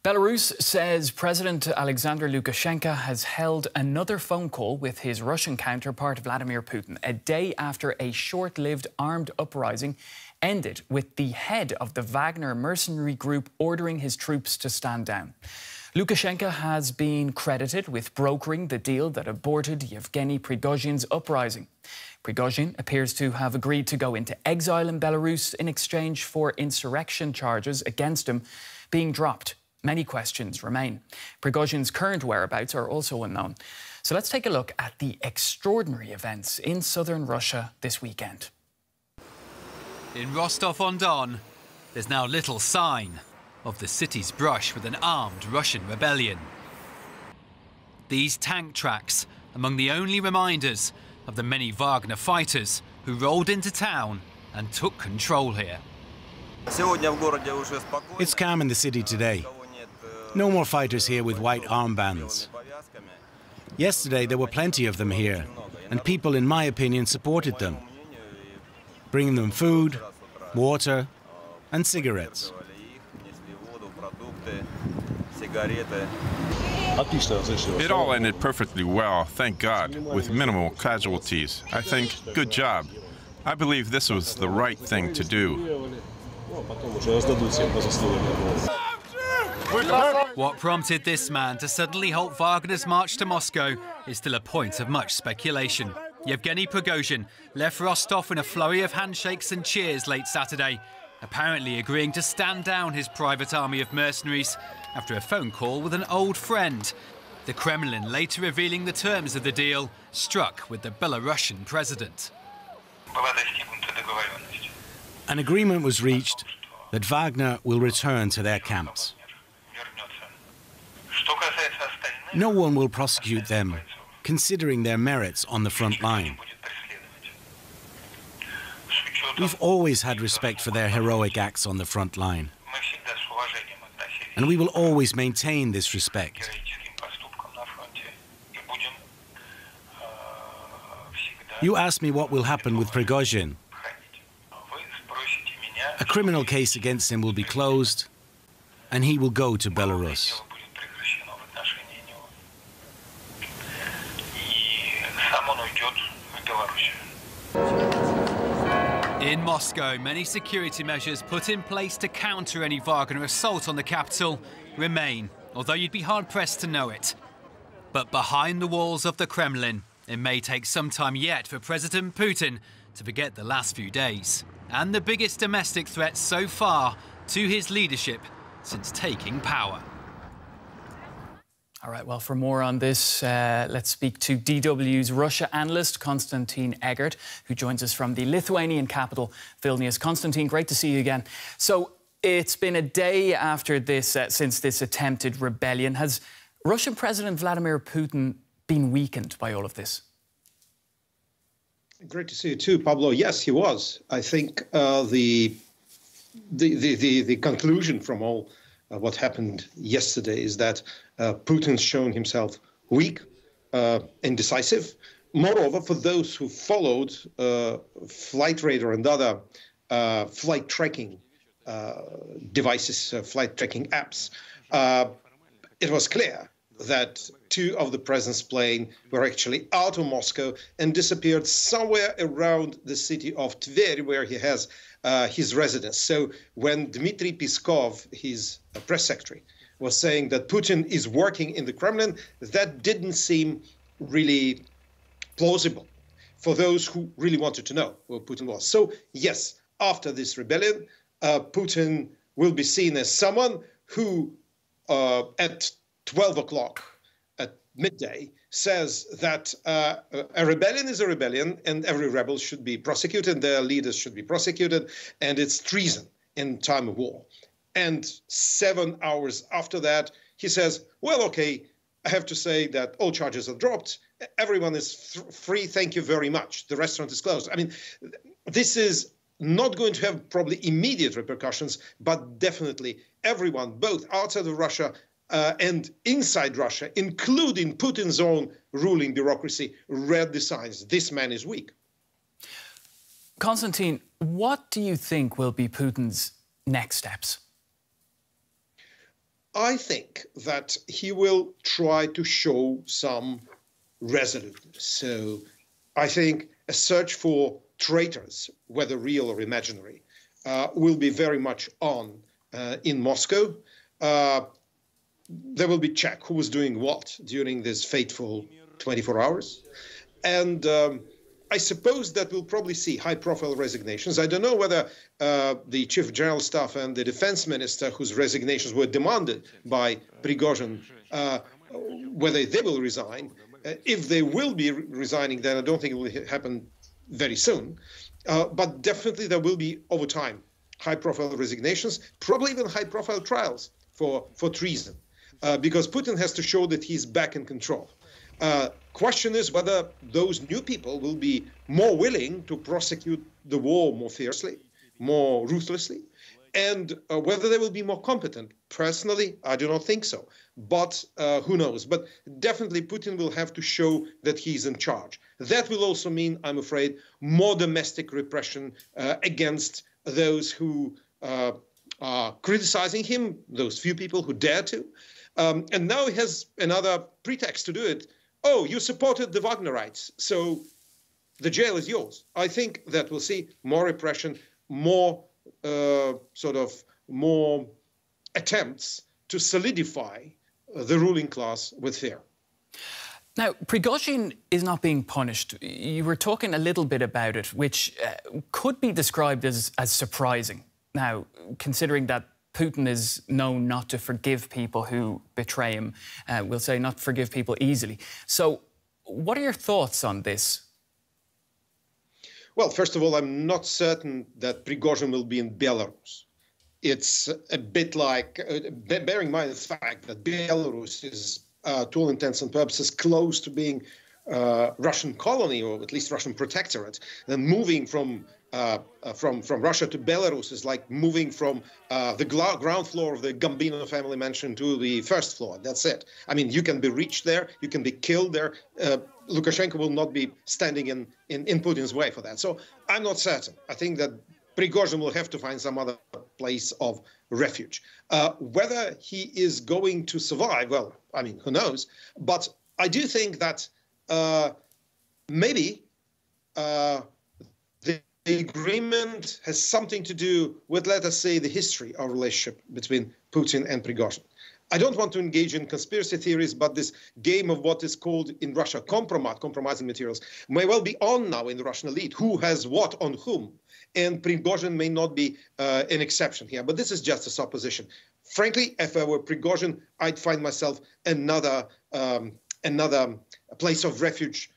Belarus says President Alexander Lukashenko has held another phone call with his Russian counterpart Vladimir Putin, a day after a short-lived armed uprising ended with the head of the Wagner mercenary group ordering his troops to stand down. Lukashenko has been credited with brokering the deal that aborted Yevgeny Prigozhin's uprising. Prigozhin appears to have agreed to go into exile in Belarus in exchange for insurrection charges against him being dropped. Many questions remain. Prigozhin's current whereabouts are also unknown. So let's take a look at the extraordinary events in southern Russia this weekend. In Rostov-on-Don, there's now little sign of the city's brush with an armed Russian rebellion. These tank tracks among the only reminders of the many Wagner fighters who rolled into town and took control here. It's calm in the city today. No more fighters here with white armbands. Yesterday there were plenty of them here, and people, in my opinion, supported them, bringing them food, water and cigarettes. It all ended perfectly well, thank God, with minimal casualties. I think, good job. I believe this was the right thing to do. What prompted this man to suddenly halt Wagner's march to Moscow is still a point of much speculation. Yevgeny Prigozhin left Rostov in a flurry of handshakes and cheers late Saturday, apparently agreeing to stand down his private army of mercenaries after a phone call with an old friend. The Kremlin later revealing the terms of the deal struck with the Belarusian president. An agreement was reached that Wagner will return to their camps. No one will prosecute them, considering their merits on the front line. We've always had respect for their heroic acts on the front line, and we will always maintain this respect. You asked me what will happen with Prigozhin. A criminal case against him will be closed, and he will go to Belarus. In Moscow, many security measures put in place to counter any Wagner assault on the capital remain, although you'd be hard-pressed to know it. But behind the walls of the Kremlin, it may take some time yet for President Putin to forget the last few days and the biggest domestic threat so far to his leadership since taking power. All right, well, for more on this, let's speak to DW's Russia analyst, Konstantin Eggert, who joins us from the Lithuanian capital, Vilnius. Konstantin, great to see you again. So it's been a day after this, since this attempted rebellion. Has Russian President Vladimir Putin been weakened by all of this? Great to see you too, Pablo. Yes, he was. I think the conclusion from all what happened yesterday is that Putin's shown himself weak, indecisive. Moreover, for those who followed Flight Radar and other flight tracking devices, flight tracking apps, it was clear that two of the president's planes were actually out of Moscow and disappeared somewhere around the city of Tver, where he has his residence. So when Dmitry Peskov, his press secretary, was saying that Putin is working in the Kremlin, that didn't seem really plausible for those who really wanted to know where Putin was. So yes, after this rebellion, Putin will be seen as someone who at 12 o'clock at midday says that a rebellion is a rebellion and every rebel should be prosecuted, and their leaders should be prosecuted, and it's treason in time of war. And 7 hours after that, he says, well, okay, I have to say that all charges are dropped. Everyone is free. Thank you very much. The restaurant is closed. I mean, this is not going to have probably immediate repercussions, but definitely everyone, both outside of Russia and inside Russia, including Putin's own ruling bureaucracy, read the signs. This man is weak. Konstantin, what do you think will be Putin's next steps? I think that he will try to show some resoluteness. So I think a search for traitors, whether real or imaginary, will be very much on in Moscow. There will be check who was doing what during this fateful 24 hours. And I suppose that we'll probably see high-profile resignations. I don't know whether the Chief of General Staff and the Defense Minister, whose resignations were demanded by Prigozhin, whether they will resign. If they will be resigning, then I don't think it will happen very soon. But definitely there will be, over time, high-profile resignations, probably even high-profile trials for treason, because Putin has to show that he's back in control. Question is whether those new people will be more willing to prosecute the war more fiercely, more ruthlessly, and whether they will be more competent. Personally, I do not think so, but who knows? But definitely Putin will have to show that he's in charge. That will also mean, I'm afraid, more domestic repression against those who are criticizing him, those few people who dare to. And now he has another pretext to do it. Oh, you supported the Wagnerites, so the jail is yours. I think that we'll see more repression, more more attempts to solidify the ruling class with fear. Now, Prigozhin is not being punished. You were talking a little bit about it, which could be described as surprising. Now, considering that Putin is known not to forgive people who betray him, we'll say not forgive people easily. So what are your thoughts on this? Well, first of all, I'm not certain that Prigozhin will be in Belarus. It's a bit like, bearing in mind the fact that Belarus is, to all intents and purposes, close to being Russian colony, or at least Russian protectorate. Then moving from Russia to Belarus is like moving from the ground floor of the Gambino family mansion to the first floor. That's it. I mean, you can be reached there, you can be killed there. Lukashenko will not be standing in Putin's way for that. So I'm not certain. I think that Prigozhin will have to find some other place of refuge. Whether he is going to survive, well, I mean, who knows? But I do think that maybe the agreement has something to do with, let us say, the history of relationship between Putin and Prigozhin. I don't want to engage in conspiracy theories, but this game of what is called in Russia compromising materials, may well be on now in the Russian elite. Who has what on whom? And Prigozhin may not be an exception here, but this is just a supposition. Frankly, if I were Prigozhin, I'd find myself another place of refuge,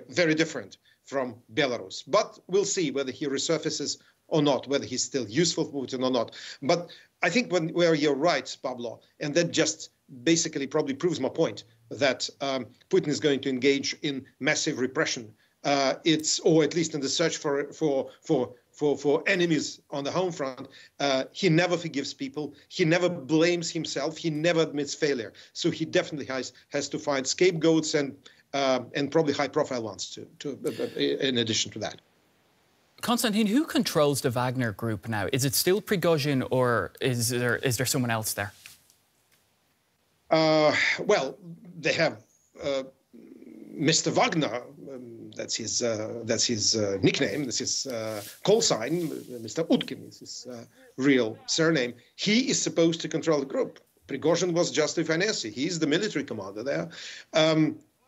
very different from Belarus. But we'll see whether he resurfaces or not, whether he's still useful for Putin or not. But I think where you're right, Pablo, and that just basically probably proves my point, that Putin is going to engage in massive repression. Or at least in the search for enemies on the home front. He never forgives people. He never blames himself. He never admits failure. So he definitely has to find scapegoats and probably high-profile ones in addition to that. Konstantin, who controls the Wagner group now? Is it still Prigozhin, or is there someone else there? Well, they have Mr. Wagner. That's his nickname. That's his call sign. Mr. Utkin is his real surname. He is supposed to control the group. Prigozhin was just a financier. He's the military commander there.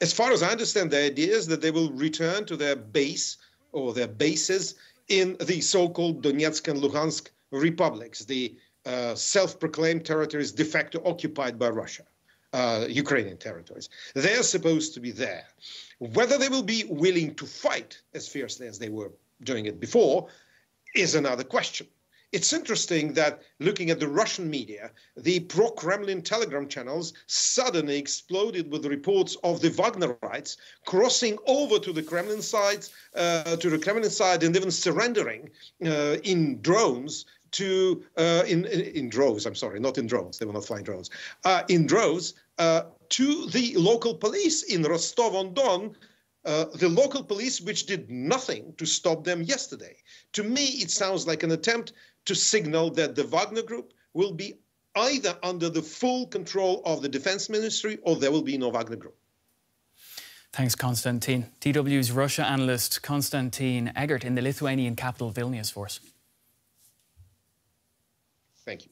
As far as I understand, the idea is that they will return to their base or their bases in the so-called Donetsk and Luhansk republics, the self-proclaimed territories de facto occupied by Russia, Ukrainian territories. They're supposed to be there. Whether they will be willing to fight as fiercely as they were doing it before is another question. It's interesting that looking at the Russian media, the pro-Kremlin Telegram channels suddenly exploded with reports of the Wagnerites crossing over to the Kremlin side, and even surrendering in droves to in droves. I'm sorry, not in drones. They were not flying drones. In droves to the local police in Rostov-on-Don. The local police, which did nothing to stop them yesterday. To me, it sounds like an attempt to signal that the Wagner group will be either under the full control of the defense ministry or there will be no Wagner group. Thanks, Konstantin. DW's Russia analyst Konstantin Eggert in the Lithuanian capital Vilnius for us. Thank you.